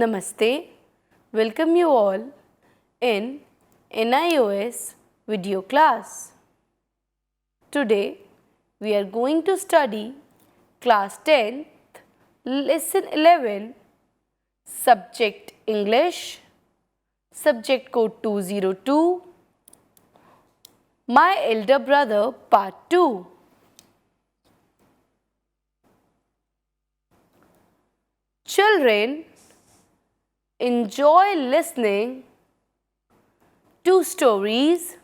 Namaste. Welcome you all in NIOS video class. Today we are going to study class 10th lesson 11 subject English, subject code 202, my elder brother part 2. Children enjoy listening to stories.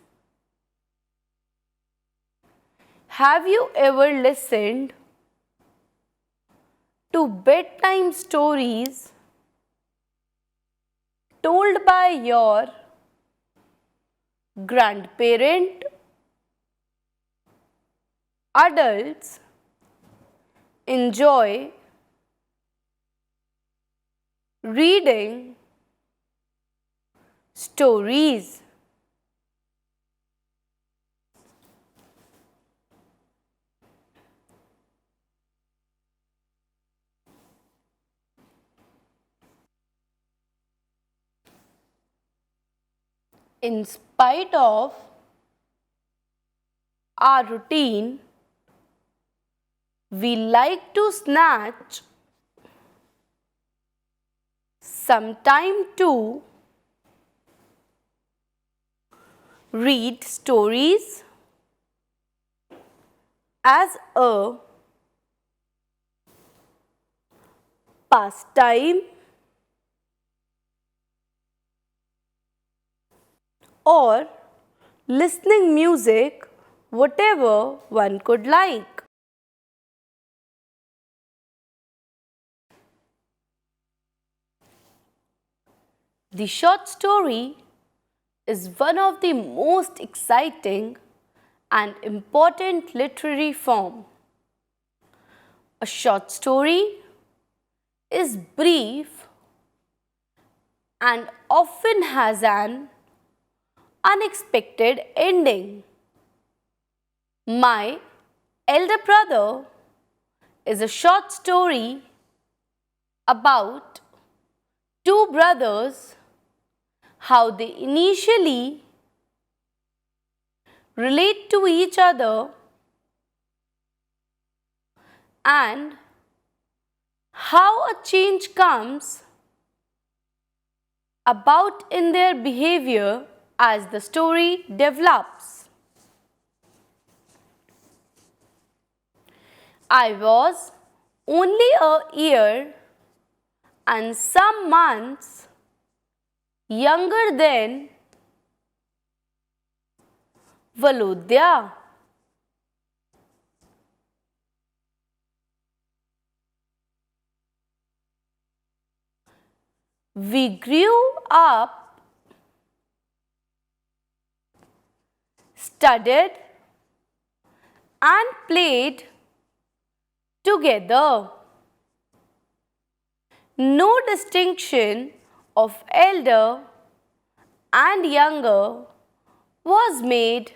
Have you ever listened to bedtime stories told by your grandparent? Adults enjoy reading stories. In spite of our routine, we like to snatch some time to read stories as a pastime or listening music, whatever one could like. The short story is one of the most exciting and important literary form. A short story is brief and often has an unexpected ending. My elder brother is a short story about two brothers, how they initially relate to each other and how a change comes about in their behavior as the story develops. I was only a year and some months younger than Volodya. We grew up, studied and played together. No distinction of elder and younger was made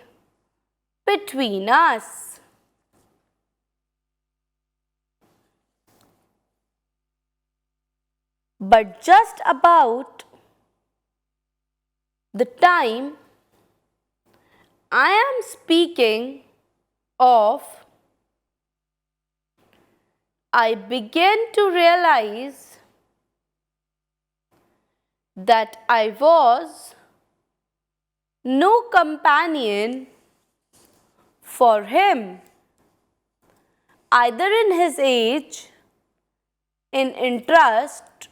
between us. But just about the time I am speaking of, I began to realize that I was no companion for him, either in his age, in interest,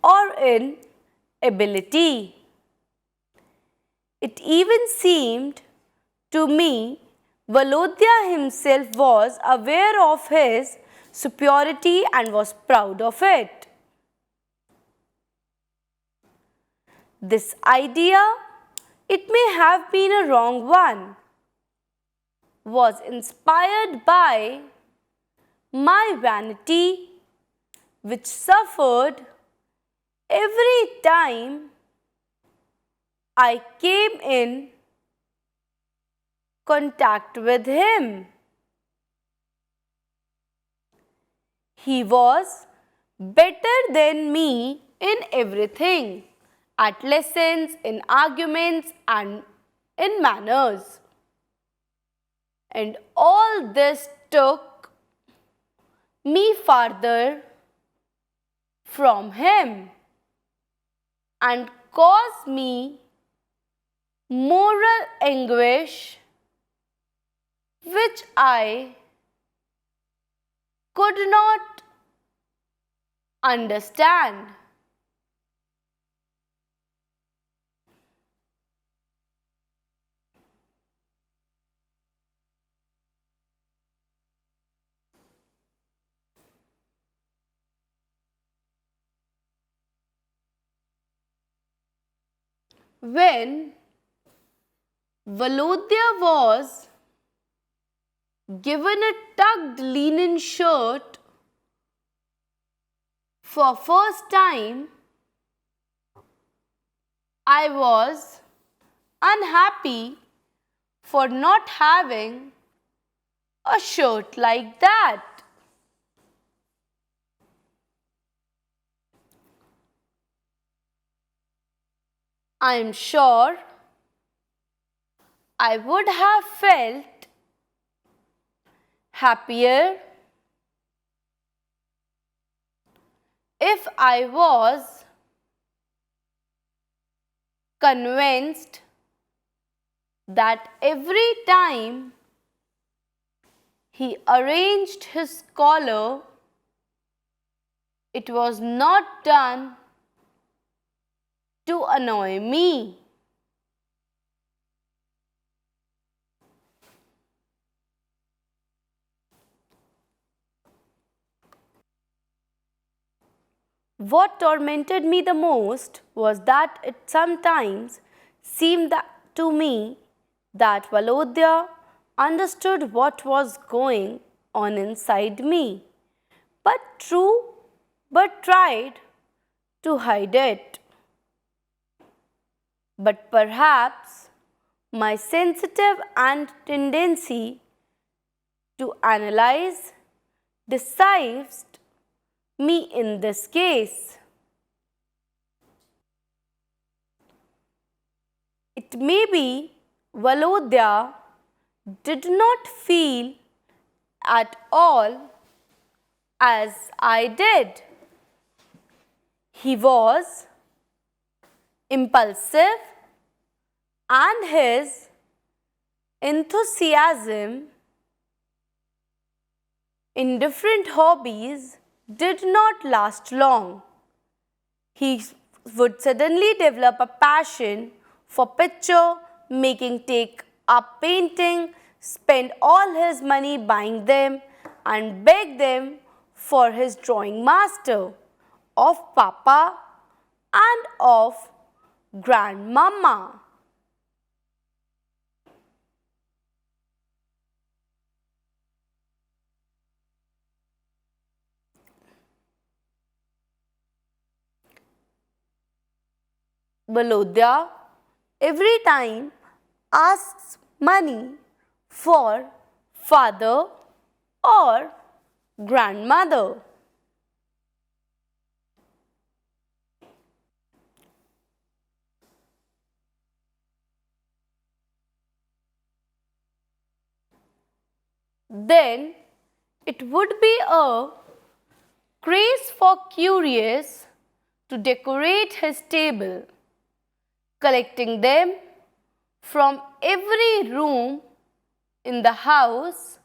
or in ability. It even seemed to me Volodya himself was aware of his superiority and was proud of it. This idea, it may have been a wrong one, was inspired by my vanity, which suffered every time I came in contact with him. He was better than me in everything, at lessons, in arguments, and in manners. And all this took me farther from him and caused me moral anguish which I could not understand. When Volodya was given a tucked linen shirt for first time, I was unhappy for not having a shirt like that. I am sure I would have felt happier if I was convinced that every time he arranged his collar, it was not done to annoy me. What tormented me the most was that it sometimes seemed to me that Volodya understood what was going on inside me, but tried to hide it. But perhaps my sensitive and tendency to analyze deceived me in this case. It may be Volodya did not feel at all as I did. He was impulsive and his enthusiasm in different hobbies did not last long. He would suddenly develop a passion for picture making, take up painting, spend all his money buying them and beg them for his drawing master of Papa and of Grandmama. Volodya every time asks money for father or grandmother. Then it would be a craze for curious to decorate his table, collecting them from every room in the house,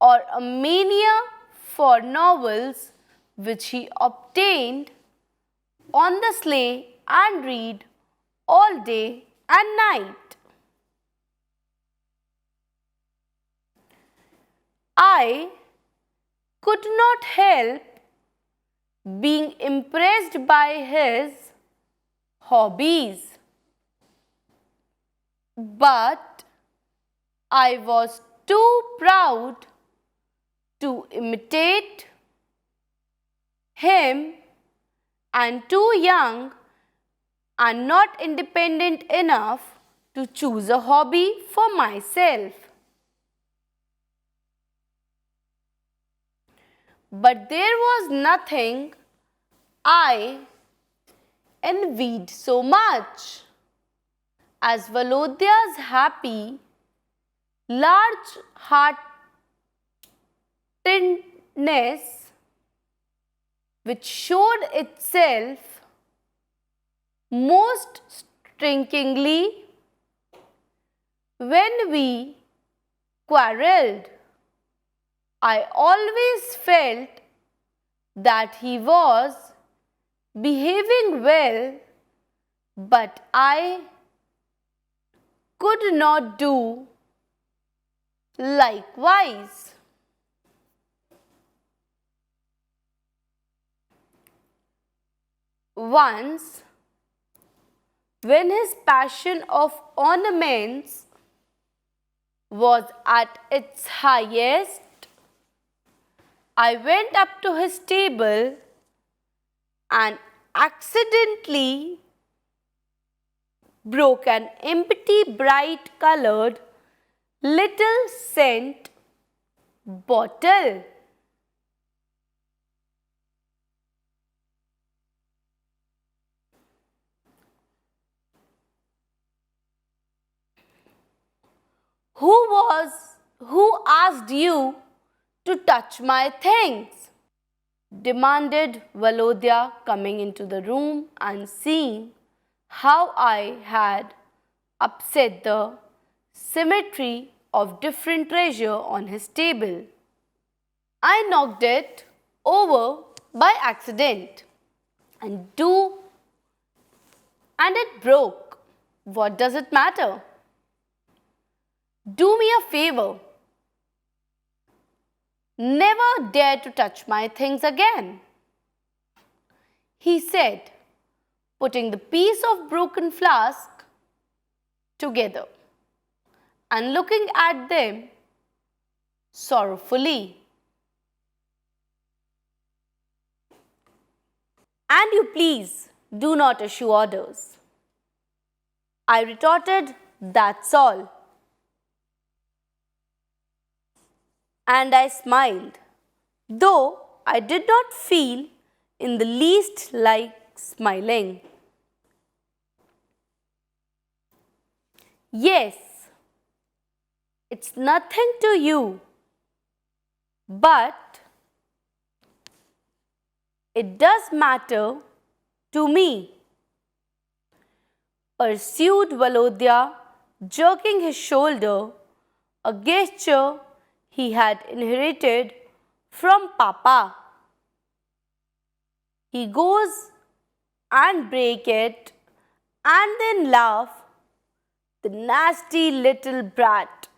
or a mania for novels which he obtained on the sleigh and read all day and night. I could not help being impressed by his hobbies, but I was too proud to imitate him and too young and not independent enough to choose a hobby for myself. But there was nothing I envied so much. As Valodia's happy, large-heartedness, which showed itself most strikingly when we quarrelled. I always felt that he was behaving well, but I could not do likewise. Once, when his passion of ornaments was at its highest, I went up to his table and accidentally broke an empty, bright-colored little scent bottle. Who asked you to touch my things? Demanded Valodia, coming into the room and seeing how I had upset the symmetry of different treasure on his table. I knocked it over by accident and it broke. What does it matter? Do me a favor. Never dare to touch my things again, he said, putting the piece of broken flask together and looking at them sorrowfully. And you please do not issue orders. I retorted, that's all. And I smiled, though I did not feel in the least like smiling. Yes, it's nothing to you, but it does matter to me, pursued Valodia, jerking his shoulder, a gesture he had inherited from Papa. He goes and break it and then laugh, the nasty little brat.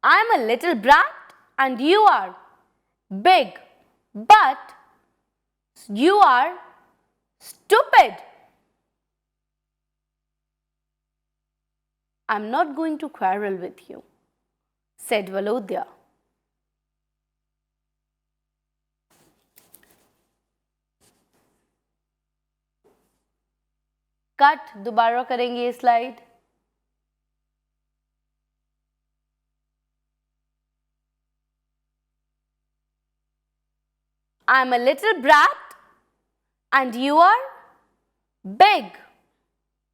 I'm a little brat and you are big, but you are stupid. I'm not going to quarrel with you, said Valodia. Cut दोबारा करेंगे ये slide. I'm a little brat and you are big,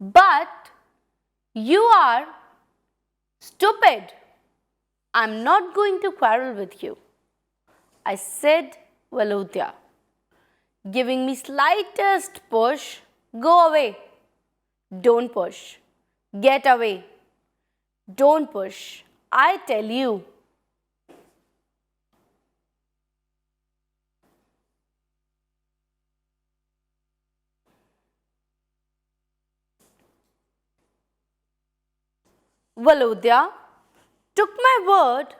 but you are stupid. I'm not going to quarrel with you, I said Valodia, giving me slightest push. Go away. Don't push. Get away. Don't push. I tell you. Valodia took my word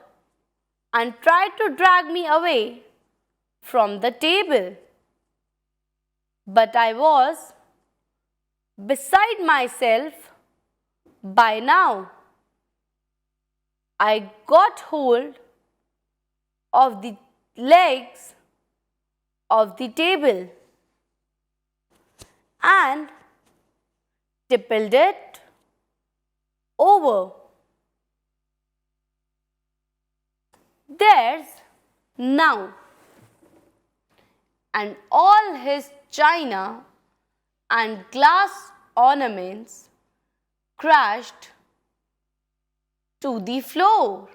and tried to drag me away from the table. But I was beside myself by now. I got hold of the legs of the table and tippled it over. There's now, and all his china and glass ornaments crashed to the floor.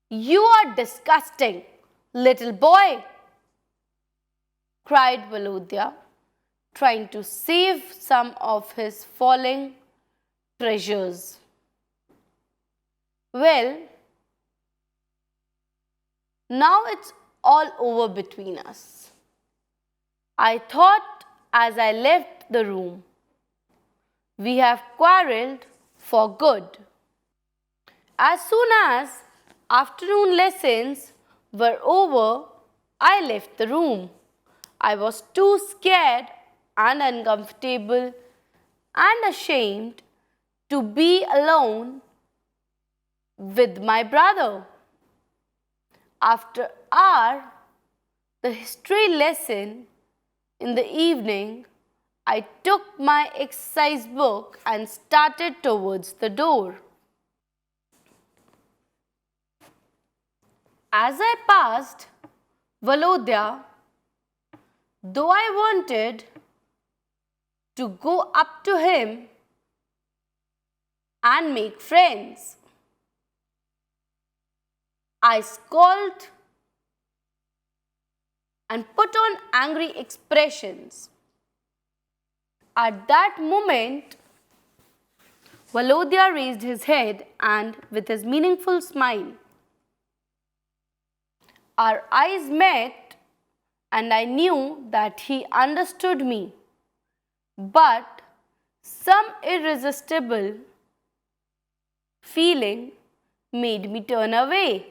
You are disgusting, little boy, cried Volodya, trying to save some of his falling treasures. Well, now it's all over between us, I thought as I left the room. We have quarrelled for good. As soon as afternoon lessons were over, I left the room. I was too scared and uncomfortable and ashamed to be alone with my brother. After the history lesson in the evening, I took my exercise book and started towards the door. As I passed Volodya, though I wanted to go up to him and make friends, I scowled and put on angry expressions. At that moment, Volodya raised his head and, with his meaningful smile, our eyes met, and I knew that he understood me. But some irresistible feeling made me turn away.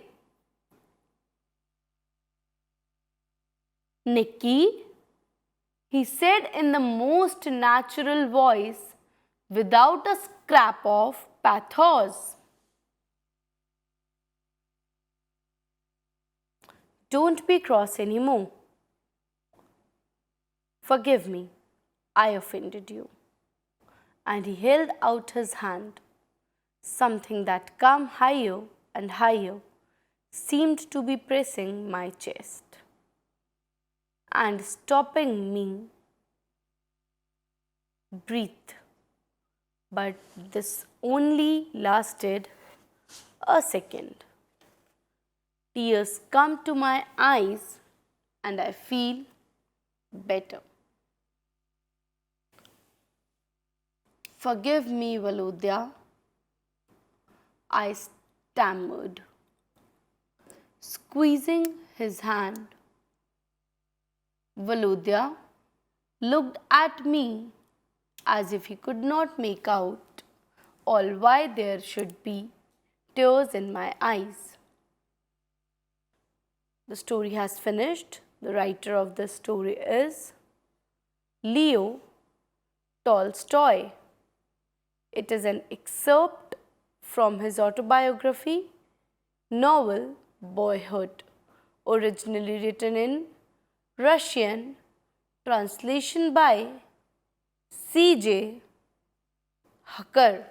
Nicky, he said in the most natural voice, without a scrap of pathos. Don't be cross anymore. Forgive me, I offended you. And he held out his hand. Something that came higher and higher seemed to be pressing my chest and stopping me breathe. But this only lasted a second. Tears come to my eyes and I feel better. Forgive me, Volodya, I stammered, squeezing his hand. Volodya looked at me as if he could not make out all why there should be tears in my eyes. The story has finished. The writer of this story is Leo Tolstoy. It is an excerpt from his autobiography novel Boyhood, originally written in Russian, translation by C.J. Hacker.